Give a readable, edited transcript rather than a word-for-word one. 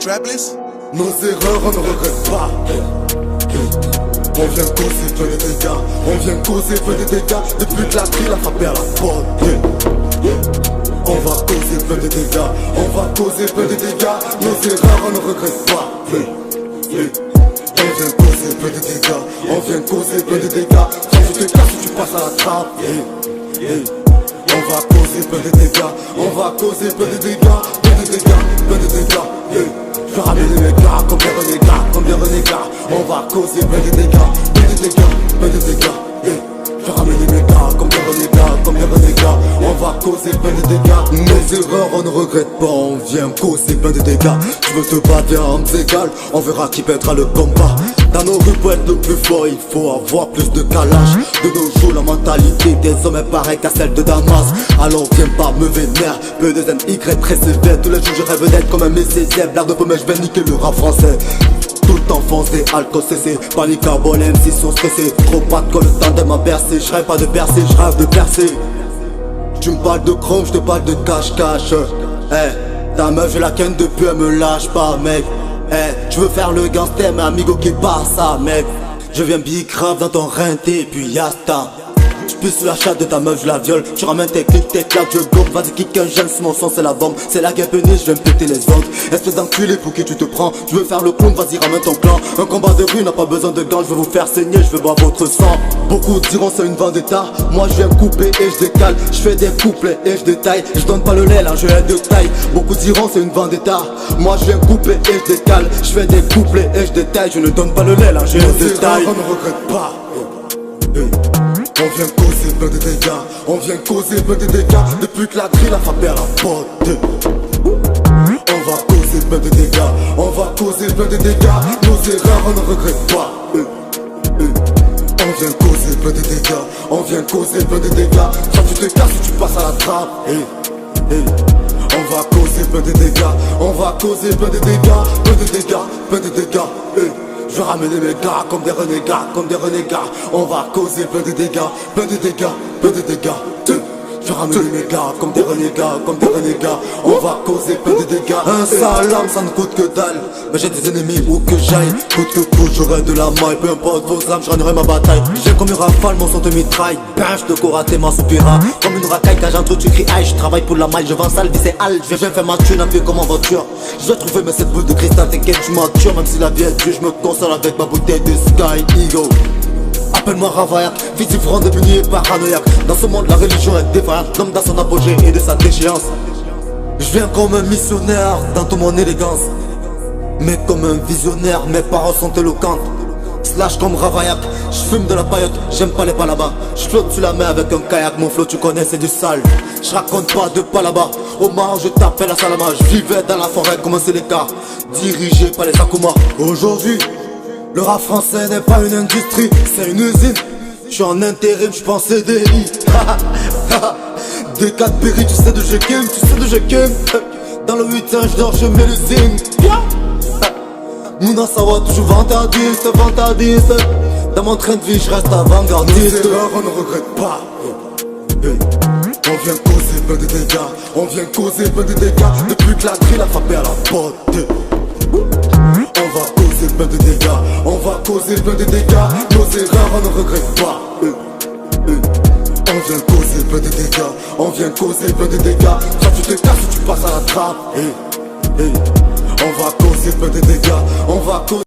Trapless. Nos erreurs on ne regrette pas. On vient causer peu de dégâts. On vient causer peu de dégâts. Depuis que la ville a frappé à la porte. On va causer peu de dégâts. On va causer peu de dégâts. Nos erreurs on ne regrette pas. On vient causer peu de dégâts. On vient causer peu de dégâts. Quand tu te casses, tu passes à la trappe. On va causer peu de dégâts. On va causer peu de dégâts. Peu de dégâts, peu de dégâts. Je vais ramener les gars comme des renégats, comme des renégats. On va causer peu de dégâts, peu de dégâts, peu de dégâts. Je vais ramener les gars comme des renégats, comme des renégats. On va causer plein de dégâts. Nos erreurs on ne regrette pas, on vient causer plein de dégâts. Tu veux te battre, viens armes égales, on verra qui pètera le combat. Dans nos rues pour être le plus fort, il faut avoir plus de calage. De nos jours, la mentalité des hommes est pareille qu'à celle de Damas. Alors viens pas me vénère, peu de ZNY très sévère. Tous les jours je rêve d'être comme un Messie-Zeb. L'air de pomme, je vais niquer le rap français. Tout enfoncé, alcool cessé, panique carbone, MC sont stressés. Trop pas de le tandem a bercé, je rêve pas de percer, je rêve de percer. Tu me parles de chrome, je te parle de cache-cache. Ta meuf je la ken depuis, elle me lâche pas mec. Tu veux faire le gangster mais amigo qui passe ça mec. Je viens big grave dans ton rinté puis yasta. Je pisse sur la chatte de ta meuf, je la viole. Tu ramènes tes clics, tes claques, je gomme. Vas-y kick un jeune, si mon son c'est la bombe. C'est la guêpe née, je vais me péter les autres. Espèce d'enculé pour qui tu te prends. Tu veux faire le clown, vas-y ramène ton clan. Un combat de rue n'a pas besoin de gants. Je veux vous faire saigner, je veux boire votre sang. Beaucoup diront c'est une vendetta. Moi je viens couper et je décale. Je fais des couplets et je détaille. Je donne pas le lait là, je ai de taille. Beaucoup diront c'est une vendetta. Moi je viens couper et je décale. Je fais des couplets et je détaille. Je ne donne pas le lait là, j'ai de taille. On ne regrette pas. On vient causer plein de dégâts. On vient causer plein de dégâts. Depuis que la drill a frappé à la porte. On va causer plein de dégâts. On va causer plein de dégâts. Nos erreurs on ne regrette pas. On vient causer plein de dégâts. On vient causer plein de dégâts. Quand tu te casses tu passes à la trappe. On va causer plein de dégâts. On va causer plein de dégâts. Plein de dégâts, plein de dégâts. Je vais ramener mes gars comme des renégats, comme des renégats. On va causer plein de dégâts, plein de dégâts, plein de dégâts. Je vais ramener mes gars comme des renégats, comme des renégats. On va causer plein de dégâts. Un salam ça ne coûte que dalle. Mais j'ai des ennemis où que j'aille. Coûte que coûte j'aurai de la maille. Peu importe vos armes, je gagnerai ma bataille. J'ai comme une rafale, mon son te mitraille. Pinche de coraté, ma soupira. Comme une racaille, quand j'entre tu cries aïe. Je travaille pour la maille, je vends sale, c'est al. Je viens faire ma thune, un peu comme en voiture. Je dois trouver mes 7 boules de cristal, t'inquiète, tu m'attures. Même si la vie est dure, je me console avec ma bouteille de Sky Eagle. Appelle-moi Ravaillac, fils du front devenu paranoïaque. Dans ce monde la religion est défaillante. L'homme dans son apogée et de sa déchéance. Je viens comme un missionnaire dans toute mon élégance. Mais comme un visionnaire, mes paroles sont éloquentes. Slash comme Ravaillac, je fume de la paillote, j'aime pas les pas là-bas. Je flotte sur la mer avec un kayak, mon flow tu connais c'est du sale. Je raconte pas de pas là-bas, au Maroc je t'appelle à Salama. Je vivais dans la forêt comme un Sénéca, dirigé par les Akuma. Aujourd'hui le rap français n'est pas une industrie, c'est une usine. Je suis en intérim, je pense CDI. D4 Berry, tu sais de je game, tu sais de je game. Dans le 8-1 je dors, je mets le zing. Mouna Sawa, toujours vantardiste, vantardiste. Dans mon train de vie, je reste avant-gardiste. Nos erreurs, on ne regrette pas. On vient causer plein de dégâts. On vient causer plein de dégâts. Depuis que la drill a frappé à la porte. On va causer plein de dégâts. On va causer plein de dégâts. Nos erreurs, on ne regrette pas. On vient causer plein de dégâts. On vient causer plein de dégâts. Quand tu te casses, tu passes à la trappe. On va causer plein de dégâts. On va causer